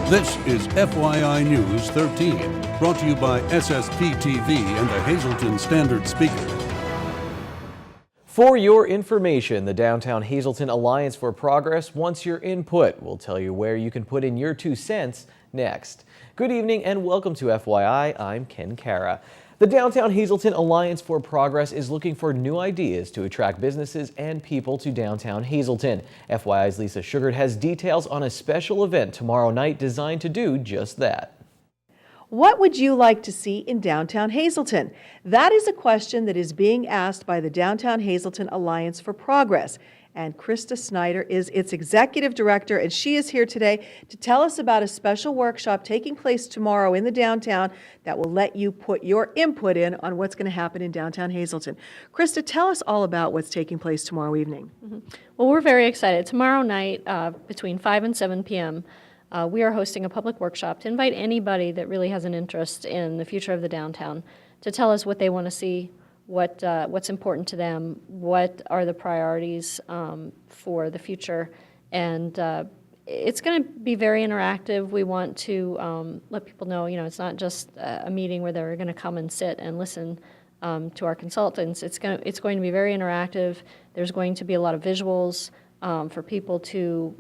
This is FYI News 13, brought to you by SSPTV and the Hazleton Standard Speaker. For your information, the Downtown Hazleton Alliance for Progress wants your input. We'll tell you where you can put in your 2 cents next. Good evening and welcome to FYI. I'm Ken Cara. The Downtown Hazleton Alliance for Progress is looking for new ideas to attract businesses and people to downtown Hazleton. FYI's Lisa Sugart has details on a special event tomorrow night designed to do just that. What would you like to see in downtown Hazleton? That is a question that is being asked by the Downtown Hazleton Alliance for Progress. And Krista Snyder is its executive director, and she is here today to tell us about a special workshop taking place tomorrow in the downtown that will let you put your input in on what's going to happen in downtown Hazleton. Krista, tell us all about what's taking place tomorrow evening. Well, we're very excited. Tomorrow night, between 5 and 7 p.m., we are hosting a public workshop to invite anybody that really has an interest in the future of the downtown to tell us what they want to see, what's important to them, what are the priorities for the future, and it's going to be very interactive. We want to let people know, it's not just a meeting where they're going to come and sit and listen to our consultants. It's going to be very interactive. There's going to be a lot of visuals for people to,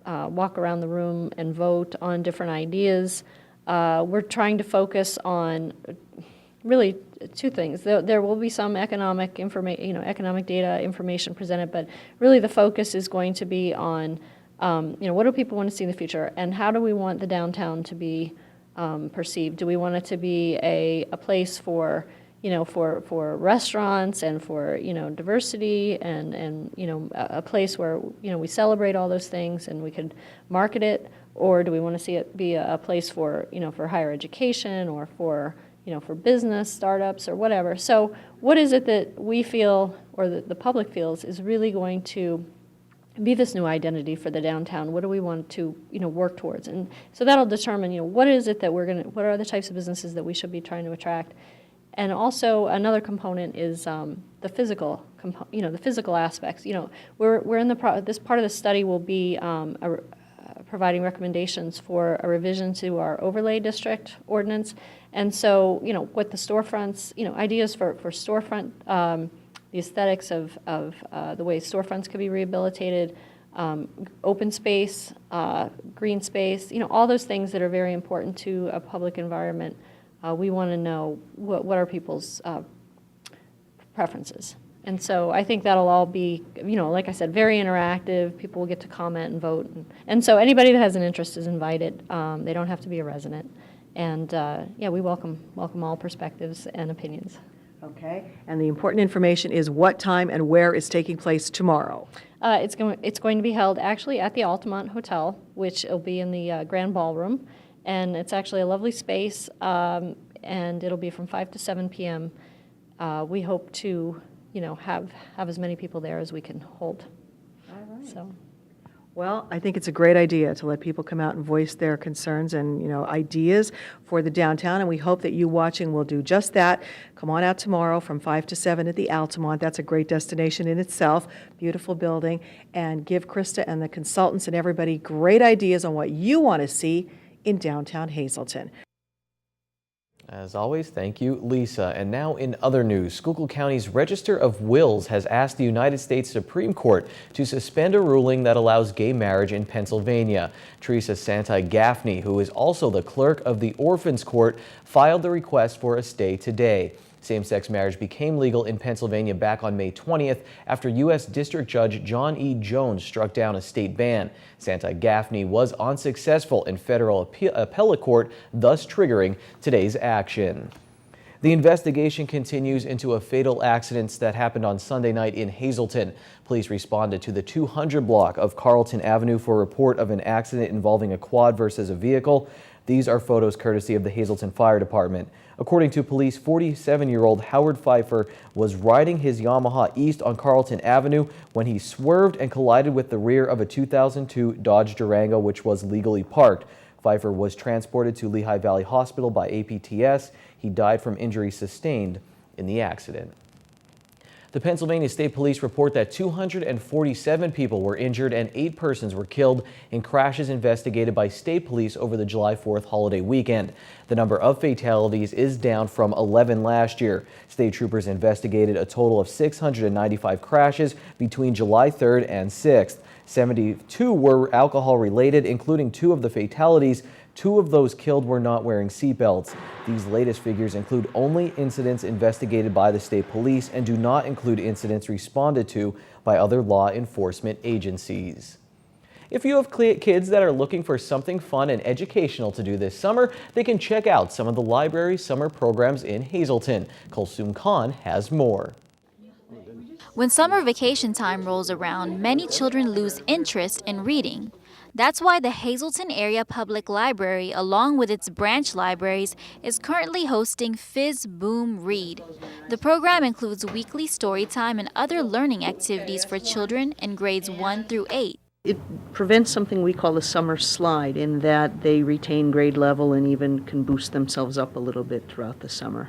walk around the room and vote on different ideas. We're trying to focus on really 2 things. There will be some economic information, economic data information presented, but really the focus is going to be on, what do people want to see in the future, and how do we want the downtown to be perceived? Do we want it to be a place for, for restaurants and for, diversity and a place where, we celebrate all those things and we could market it, or do we want to see it be a place for, for higher education or for, for business, startups, or whatever. So what is it that we feel, or the public feels, is really going to be this new identity for the downtown? What do we want to, work towards? And so that'll determine, what is it that what are the types of businesses that we should be trying to attract? And also another component is the physical, the physical aspects. We're in this part of the study will be providing recommendations for a revision to our overlay district ordinance. And so, what the storefronts, ideas for storefront, the aesthetics of the way storefronts could be rehabilitated, open space, green space, all those things that are very important to a public environment. We want to know what are people's preferences. And so I think that'll all be, like I said, very interactive. People will get to comment and vote. And so anybody that has an interest is invited. They don't have to be a resident. And we welcome all perspectives and opinions. Okay. And the important information is what time and where is taking place tomorrow. It's going to be held actually at the Altamont Hotel, which will be in the Grand Ballroom. And it's actually a lovely space, and it'll be from 5 to 7 p.m. We hope to, have as many people there as we can hold. All right. So. Well, I think it's a great idea to let people come out and voice their concerns and, ideas for the downtown, and we hope that you watching will do just that. Come on out tomorrow from 5 to 7 at the Altamont. That's a great destination in itself, beautiful building, and give Krista and the consultants and everybody great ideas on what you want to see in downtown Hazleton. As always, thank you, Lisa. And now in other news, Schuylkill County's Register of Wills has asked the United States Supreme Court to suspend a ruling that allows gay marriage in Pennsylvania. Teresa Santi-Gaffney, who is also the clerk of the Orphans Court, filed the request for a stay today. Same-sex marriage became legal in Pennsylvania back on May 20th after U.S. District Judge John E. Jones struck down a state ban. Santi-Gaffney was unsuccessful in federal appellate court, thus triggering today's action. The investigation continues into a fatal accident that happened on Sunday night in Hazleton. Police responded to the 200 block of Carlton Avenue for a report of an accident involving a quad versus a vehicle. These are photos courtesy of the Hazleton Fire Department. According to police, 47-year-old Howard Pfeiffer was riding his Yamaha east on Carlton Avenue when he swerved and collided with the rear of a 2002 Dodge Durango, which was legally parked. Pfeiffer was transported to Lehigh Valley Hospital by APTS. He died from injuries sustained in the accident. The Pennsylvania State Police report that 247 people were injured and 8 persons were killed in crashes investigated by state police over the July 4th holiday weekend. The number of fatalities is down from 11 last year. State troopers investigated a total of 695 crashes between July 3rd and 6th. 72 were alcohol related, including 2 of the fatalities. 2 of those killed were not wearing seatbelts. These latest figures include only incidents investigated by the state police and do not include incidents responded to by other law enforcement agencies. If you have kids that are looking for something fun and educational to do this summer, they can check out some of the library's summer programs in Hazleton. Kulsum Khan has more. When summer vacation time rolls around, many children lose interest in reading. That's why the Hazleton Area Public Library, along with its branch libraries, is currently hosting Fizz Boom Read. The program includes weekly story time and other learning activities for children in grades 1 through 8. It prevents something we call a summer slide, in that they retain grade level and even can boost themselves up a little bit throughout the summer.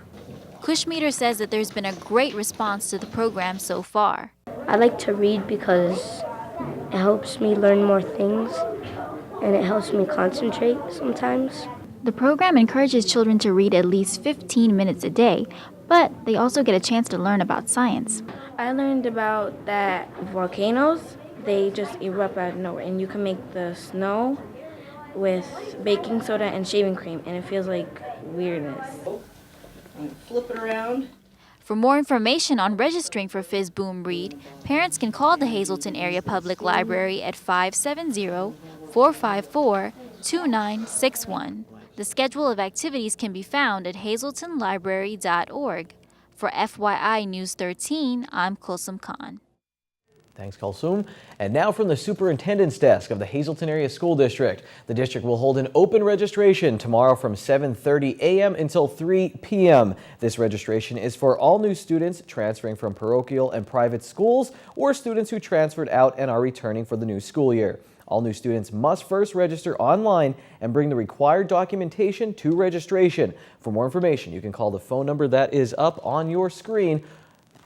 Kushmeter says that there's been a great response to the program so far. I like to read because it helps me learn more things and it helps me concentrate sometimes. The program encourages children to read at least 15 minutes a day, but they also get a chance to learn about science. I learned about that volcanoes, they just erupt out of nowhere, and you can make the snow with baking soda and shaving cream, and it feels like weirdness. Flip it around. For more information on registering for Fizz Boom Read, parents can call the Hazleton Area Public Library at 570-454-2961. The schedule of activities can be found at hazletonlibrary.org. For FYI News 13, I'm Kulsum Khan. Thanks, Kulsum. And now from the superintendent's desk of the Hazleton Area School District. The district will hold an open registration tomorrow from 7:30 a.m. until 3 p.m. This registration is for all new students transferring from parochial and private schools or students who transferred out and are returning for the new school year. All new students must first register online and bring the required documentation to registration. For more information, you can call the phone number that is up on your screen,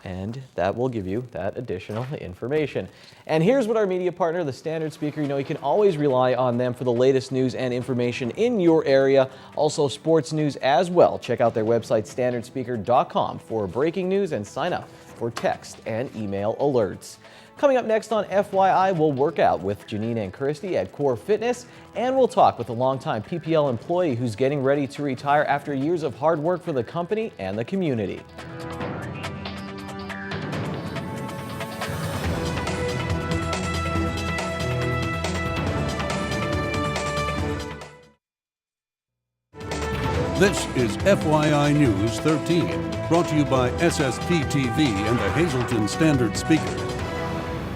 and that will give you that additional information. And here's what our media partner, the Standard Speaker, you can always rely on them for the latest news and information in your area. Also sports news as well. Check out their website, standardspeaker.com, for breaking news and sign up for text and email alerts. Coming up next on FYI, we'll work out with Janine and Kirsty at Core Fitness, and we'll talk with a longtime PPL employee who's getting ready to retire after years of hard work for the company and the community. This is FYI News 13, brought to you by SSPTV and the Hazleton Standard Speaker.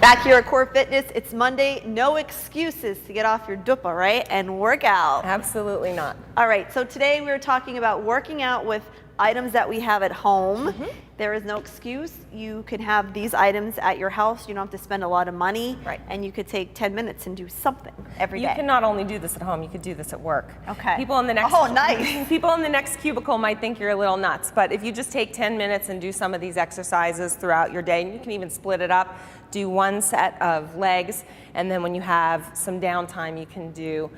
Back here at Core Fitness, it's Monday. No excuses to get off your dupa, right? And work out. Absolutely not. All right, so today we're talking about working out with items that we have at home. There is no excuse. You can have these items at your house. You don't have to spend a lot of money. Right. And you could take 10 minutes and do something every day. You can not only do this at home, you could do this at work. Okay. People in the next nice. People in the next cubicle might think you're a little nuts, but if you just take 10 minutes and do some of these exercises throughout your day, and you can even split it up, do one set of legs, and then when you have some downtime, you can do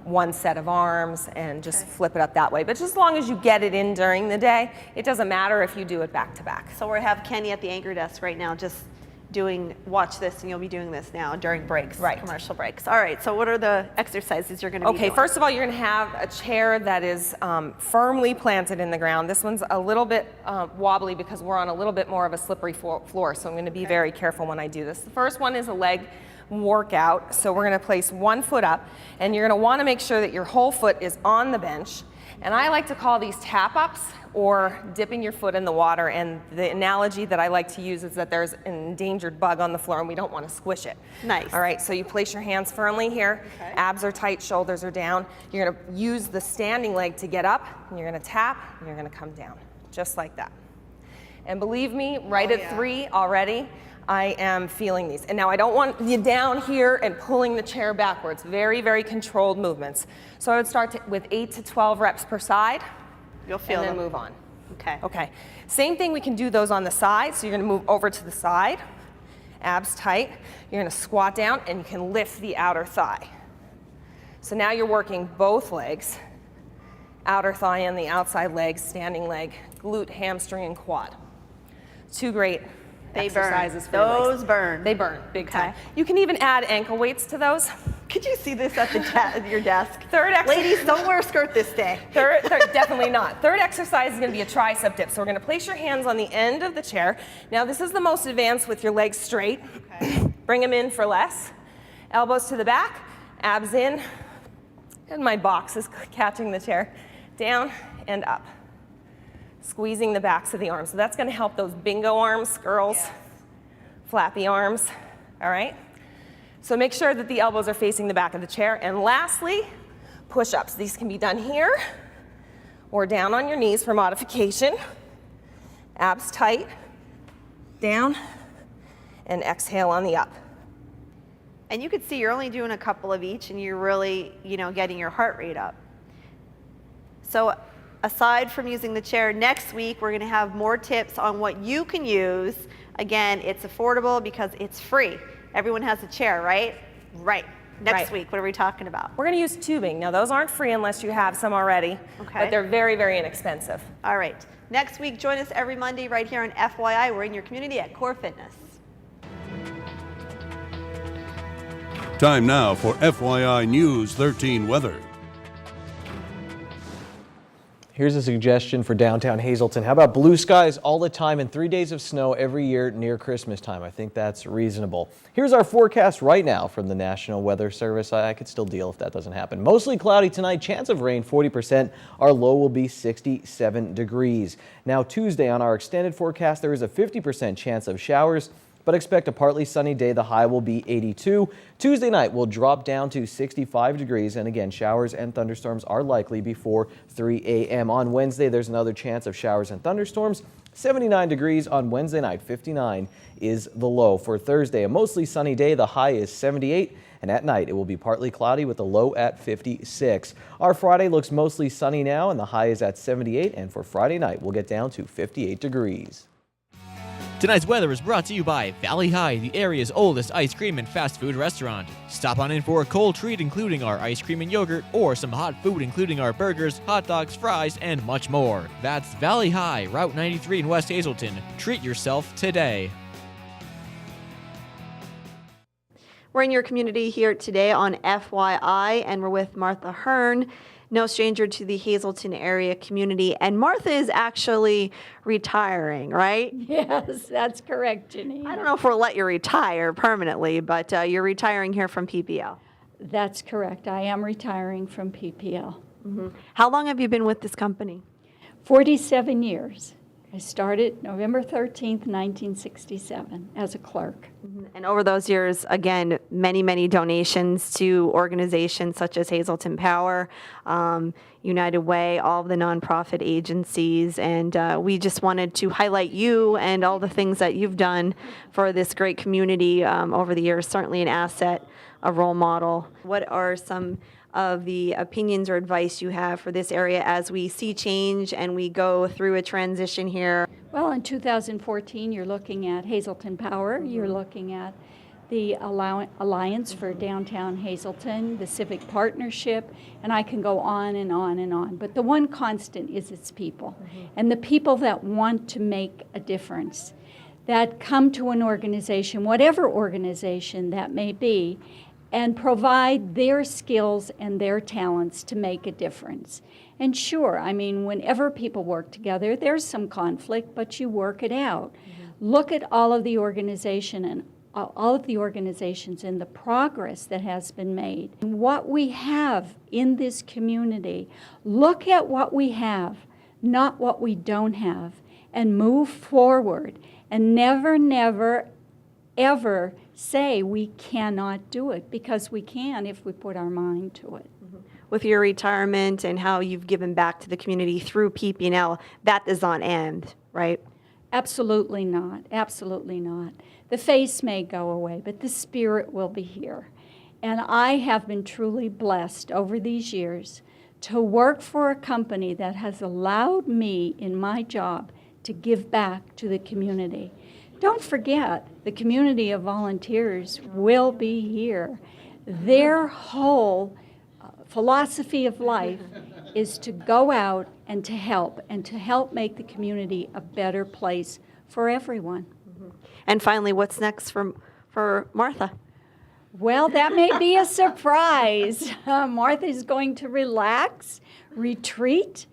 one set of arms and just flip it up that way. But just as long as you get it in during the day, it doesn't matter if you do it back to back. So we have Kenny at the anchor desk right now just doing, watch this, and you'll be doing this now during breaks, right? Commercial breaks. All right, so what are the exercises you're going to be doing? Okay, first of all, you're going to have a chair that is firmly planted in the ground. This one's a little bit wobbly because we're on a little bit more of a slippery floor, so I'm going to be very careful when I do this. The first one is a leg workout, so we're going to place one foot up, and you're going to want to make sure that your whole foot is on the bench. And I like to call these tap-ups or dipping your foot in the water, and the analogy that I like to use is that there's an endangered bug on the floor and we don't want to squish it. Nice. All right, so you place your hands firmly here, abs are tight, shoulders are down. You're going to use the standing leg to get up, and you're going to tap, and you're going to come down, just like that. And believe me, at 3 already, I am feeling these. And now I don't want you down here and pulling the chair backwards. Very, very controlled movements. So I would start with 8 to 12 reps per side. You'll feel and then them. move on. Okay. Okay. Same thing, we can do those on the side. So you're going to move over to the side, abs tight. You're going to squat down and you can lift the outer thigh. So now you're working both legs, outer thigh and the outside leg, standing leg, glute, hamstring, and quad. Two great exercises for your legs. Those burn. They burn big time. You can even add ankle weights to those. Could you see this at your desk? Third exercise. Ladies, don't wear a skirt this day. Third, definitely not. Third exercise is going to be a tricep dip. So we're going to place your hands on the end of the chair. Now this is the most advanced with your legs straight. Okay. Bring them in for less. Elbows to the back, abs in. And my box is catching the chair. Down and up. Squeezing the backs of the arms. So that's going to help those bingo arms, girls. Yes. Flappy arms. All right? So make sure that the elbows are facing the back of the chair. And lastly, push-ups. These can be done here or down on your knees for modification. Abs tight, down, and exhale on the up. And you can see you're only doing a couple of each and you're really, getting your heart rate up. So aside from using the chair, next week we're going to have more tips on what you can use. Again, it's affordable because it's free. Everyone has a chair, right? Right. Next week, what are we talking about? We're going to use tubing. Now, those aren't free unless you have some already, but they're very, very inexpensive. All right. Next week, join us every Monday right here on FYI. We're in your community at Core Fitness. Time now for FYI News 13 weather. Here's a suggestion for downtown Hazleton. How about blue skies all the time and 3 days of snow every year near Christmas time? I think that's reasonable. Here's our forecast right now from the National Weather Service. I could still deal if that doesn't happen. Mostly cloudy tonight, chance of rain 40%. Our low will be 67 degrees. Now Tuesday on our extended forecast, there is a 50% chance of showers, but expect a partly sunny day. The high will be 82. Tuesday night will drop down to 65 degrees. And again, showers and thunderstorms are likely before 3 a.m. On Wednesday, there's another chance of showers and thunderstorms. 79 degrees on Wednesday night. 59 is the low. For Thursday, a mostly sunny day. The high is 78. And at night, it will be partly cloudy with a low at 56. Our Friday looks mostly sunny now, and the high is at 78. And for Friday night, we'll get down to 58 degrees. Tonight's weather is brought to you by Valley High, the area's oldest ice cream and fast food restaurant. Stop on in for a cold treat including our ice cream and yogurt, or some hot food including our burgers, hot dogs, fries, and much more. That's Valley High, Route 93 in West Hazleton. Treat yourself today. We're in your community here today on FYI, and we're with Martha Hearn, no stranger to the Hazleton area community. And Martha is actually retiring, right? Yes, that's correct, Janine. I don't know if we'll let you retire permanently, but you're retiring here from PPL. That's correct. I am retiring from PPL. Mm-hmm. How long have you been with this company? 47 years. I started November 13th, 1967 as a clerk. Mm-hmm. And over those years, again, many, many donations to organizations such as Hazleton Power, United Way, all of the nonprofit agencies. And we just wanted to highlight you and all the things that you've done for this great community over the years. Certainly an asset, a role model. What are some of the opinions or advice you have for this area as we see change and we go through a transition here? Well, in 2014, you're looking at Hazleton Power. Mm-hmm. You're looking at the Alliance for Downtown Hazleton, the Civic Partnership, and I can go on and on and on. But the one constant is its people, mm-hmm. and the people that want to make a difference, that come to an organization, whatever organization that may be, and provide their skills and their talents to make a difference. And sure, I mean, whenever people work together, there's some conflict, but you work it out. Mm-hmm. Look at all of the organization and all of the organizations and the progress that has been made. And what we have in this community, look at what we have, not what we don't have, and move forward. And never, never, ever say we cannot do it, because we can if we put our mind to it. Mm-hmm. With your retirement and how you've given back to the community through PP&L, that does not end, right? Absolutely not. Absolutely not. The face may go away, but the spirit will be here. And I have been truly blessed over these years to work for a company that has allowed me in my job to give back to the community. Don't forget, the community of volunteers will be here. Their whole philosophy of life is to go out and to help make the community a better place for everyone. And finally, what's next for Martha? Well, that may be a surprise. Martha's going to relax, retreat,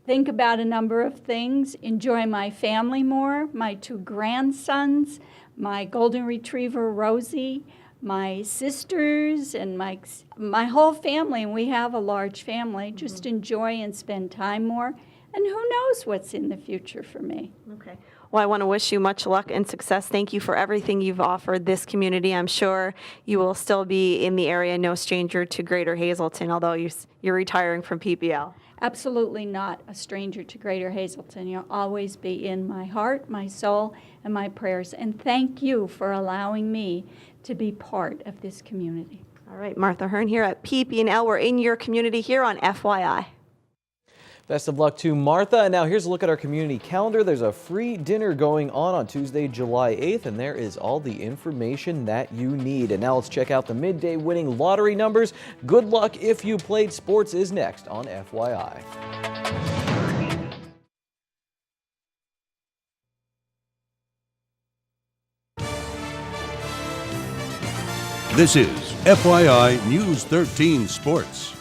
think about a number of things, enjoy my family more, my 2 grandsons, my golden retriever Rosie, my sisters, and my whole family, and we have a large family. Just enjoy and spend time more, and who knows what's in the future for me. Okay. Well, I want to wish you much luck and success. Thank you for everything you've offered this community. I'm sure you will still be in the area, no stranger to Greater Hazleton, although you're retiring from PPL. Absolutely not a stranger to Greater Hazleton. You'll always be in my heart, my soul, and my prayers. And thank you for allowing me to be part of this community. All right, Martha Hearn here at PP&L. We're in your community here on FYI. Best of luck to Martha. And now here's a look at our community calendar. There's a free dinner going on Tuesday, July 8th, and there is all the information that you need. And now let's check out the midday winning lottery numbers. Good luck if you played. Sports is next on FYI. This is FYI News 13 Sports.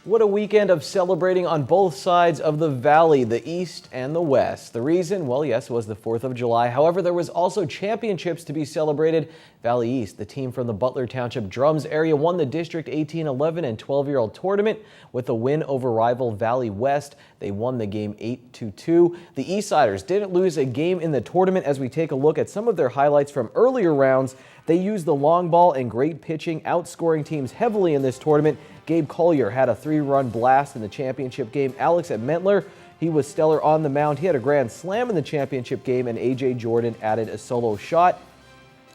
What a weekend of celebrating on both sides of the valley, the East and the West. The reason, well, yes, was the 4th of July. However, there was also championships to be celebrated. Valley East, the team from the Butler Township Drums area, won the District 18, 11, and 12-year-old tournament with a win over rival Valley West. They won the game 8-2. The Eastsiders didn't lose a game in the tournament. As we take a look at some of their highlights from earlier rounds, they used the long ball and great pitching, outscoring teams heavily in this tournament. Gabe Collier had a 3-run blast in the championship game. Alex at Mentler, he was stellar on the mound. He had a grand slam in the championship game, and A.J. Jordan added a solo shot.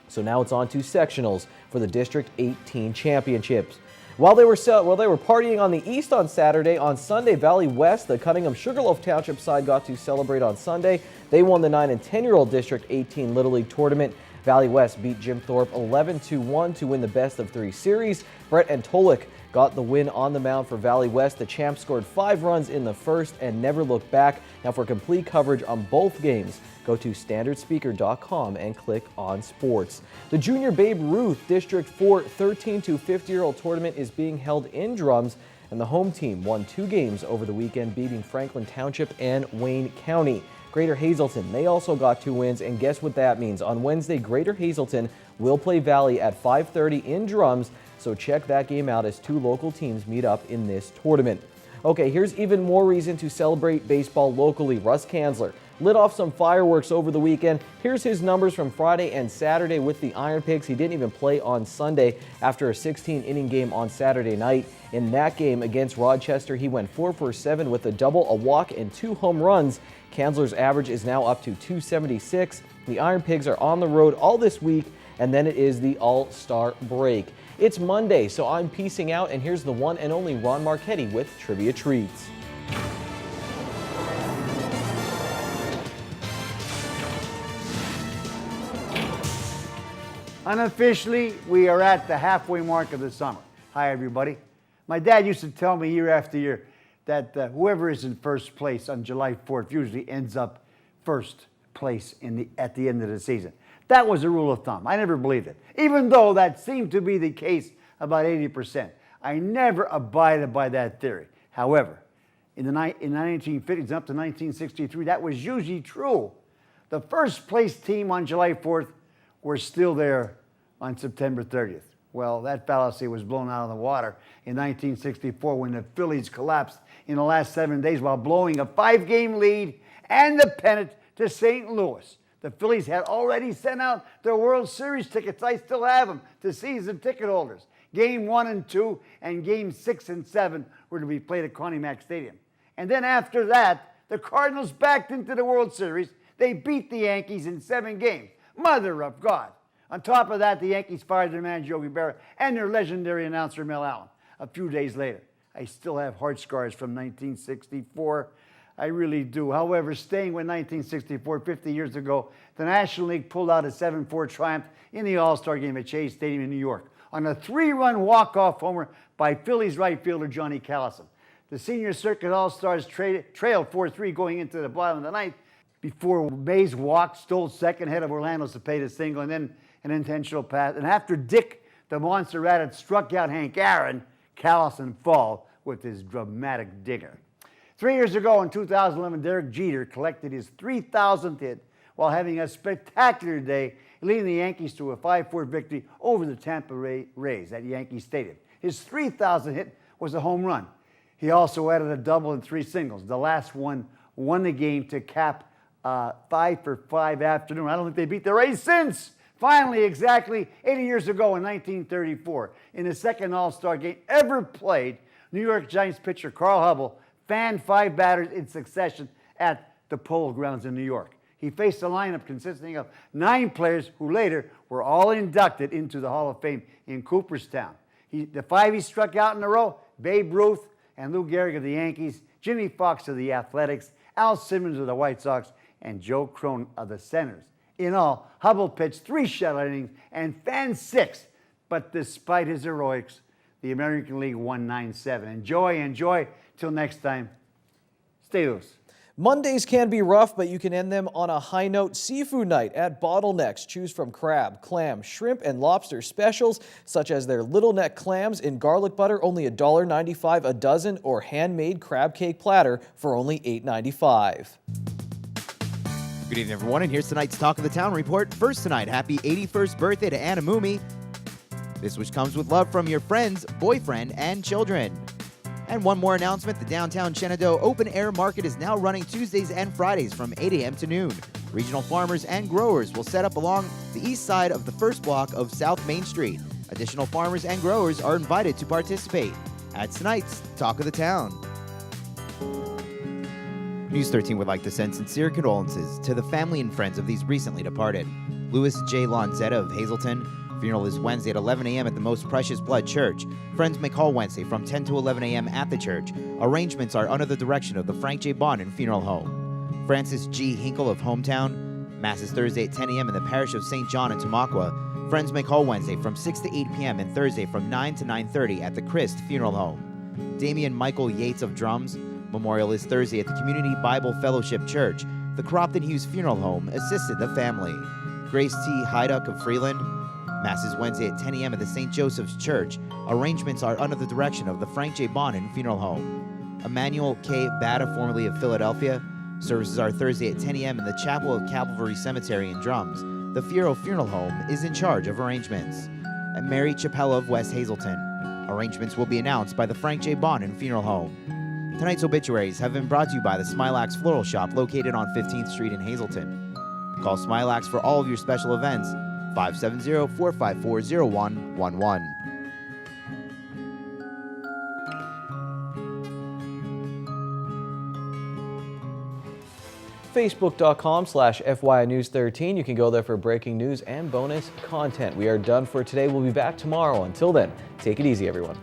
So now it's on to sectionals for the District 18 championships. While they were partying on the East on Saturday, on Sunday, Valley West, the Cunningham Sugarloaf Township side, got to celebrate on Sunday. They won the 9 and 10-year-old District 18 Little League tournament. Valley West beat Jim Thorpe 11-1 to win the best of 3 series. Brett and Tolik got the win on the mound for Valley West. The champs scored 5 runs in the first and never looked back. Now for complete coverage on both games, go to standardspeaker.com and click on sports. The Junior Babe Ruth District 4 13 to 50-year-old tournament is being held in Drums, and the home team won 2 games over the weekend, beating Franklin Township and Wayne County. Greater Hazleton, they also got 2 wins, and guess what that means? On Wednesday, Greater Hazleton will play Valley at 5:30 in Drums, so check that game out as 2 local teams meet up in this tournament. Okay, here's even more reason to celebrate baseball locally. Russ Kanzler lit off some fireworks over the weekend. Here's his numbers from Friday and Saturday with the Iron Pigs. He didn't even play on Sunday after a 16-inning game on Saturday night. In that game against Rochester, he went 4 for 7 with a double, a walk, and 2 home runs. Kanzler's average is now up to 276. The Iron Pigs are on the road all this week, and then it is the All-Star break. It's Monday, so I'm peacing out, and here's the one and only Ron Marchetti with Trivia Treats. Unofficially, we are at the halfway mark of the summer. Hi, everybody. My dad used to tell me year after year that whoever is in first place on July 4th usually ends up first place at the end of the season. That was a rule of thumb. I never believed it, even though that seemed to be the case about 80%. I never abided by that theory. However, in the 1950s up to 1963, that was usually true. The first place team on July 4th were still there on September 30th. Well, that fallacy was blown out of the water in 1964 when the Phillies collapsed in the last 7 days while blowing a 5-game lead and the pennant to St. Louis. The Phillies had already sent out their World Series tickets. I still have them to season ticket holders. Game 1 and 2 and Game 6 and 7 were to be played at Connie Mack Stadium. And then after that, the Cardinals backed into the World Series. They beat the Yankees in 7 games. Mother of God. On top of that, the Yankees fired their manager, Yogi Berra, and their legendary announcer, Mel Allen. a few days later. I still have heart scars from 1964. I really do. However, staying with 1964, 50 years ago, the National League pulled out a 7-4 triumph in the All-Star game at Chase Stadium in New York on a 3-run walk-off homer by Phillies right fielder Johnny Callison. The Senior Circuit All-Stars trailed 4-3 going into the bottom of the ninth before Mays walked, stole second, ahead of Orlando Cepeda single, and then an intentional pass. And after Dick, the Monster Rat, had struck out Hank Aaron, Callison fall with his dramatic dinger. 3 years ago in 2011, Derek Jeter collected his 3,000th hit while having a spectacular day, leading the Yankees to a 5-4 victory over the Tampa Rays at Yankee Stadium. His 3,000th hit was a home run. He also added a double and 3 singles. The last one won the game to cap 5-for-5 afternoon. I don't think they beat the Rays since. Finally, exactly 80 years ago in 1934, in the second All-Star game ever played, New York Giants pitcher Carl Hubble fanned 5 batters in succession at the Polo Grounds in New York. He faced a lineup consisting of 9 players who later were all inducted into the Hall of Fame in Cooperstown. The 5 he struck out in a row, Babe Ruth and Lou Gehrig of the Yankees, Jimmy Fox of the Athletics, Al Simmons of the White Sox, and Joe Crone of the Senators. In all, Hubble pitched 3 shutout innings and fanned 6. But despite his heroics, the American League won 9-7. Enjoy. Till next time, stay loose. Mondays can be rough, but you can end them on a high note. Seafood night at Bottlenecks. Choose from crab, clam, shrimp, and lobster specials, such as their little neck clams in garlic butter, only $1.95 a dozen, or handmade crab cake platter for only $8.95. Good evening, everyone, and here's tonight's Talk of the Town report. First tonight, happy 81st birthday to Anna Mumie. This wish comes with love from your friends, boyfriend, and children. And one more announcement, the downtown Shenandoah Open Air Market is now running Tuesdays and Fridays from 8 a.m. to noon. Regional farmers and growers will set up along the east side of the first block of South Main Street. Additional farmers and growers are invited to participate. That's tonight's Talk of the Town. News 13 would like to send sincere condolences to the family and friends of these recently departed. Louis J. Lanzetta of Hazleton. Funeral is Wednesday at 11 a.m. at the Most Precious Blood Church. Friends may call Wednesday from 10 to 11 a.m. at the church. Arrangements are under the direction of the Frank J. Bonin Funeral Home. Francis G. Hinkle of Hometown. Mass is Thursday at 10 a.m. in the parish of St. John in Tamaqua. Friends may call Wednesday from 6 to 8 p.m. and Thursday from 9 to 9:30 at the Christ Funeral Home. Damien Michael Yates of Drums. Memorial is Thursday at the Community Bible Fellowship Church. The Krapf and Hughes Funeral Home assisted the family. Grace T. Hyduck of Freeland. Mass is Wednesday at 10 a.m. at the St. Joseph's Church. Arrangements are under the direction of the Frank J. Bonin Funeral Home. Emmanuel K. Bata, formerly of Philadelphia. Services are Thursday at 10 a.m. in the Chapel of Calvary Cemetery in Drums. The Fierro Funeral Home is in charge of arrangements. And Mary Chapella of West Hazleton. Arrangements will be announced by the Frank J. Bonin Funeral Home. Tonight's obituaries have been brought to you by the Smilax Floral Shop located on 15th Street in Hazleton. Call Smilax for all of your special events. 570-454-0111. Facebook.com/FYI News 13. You can go there for breaking news and bonus content. We are done for today. We'll be back tomorrow. Until then, take it easy, everyone.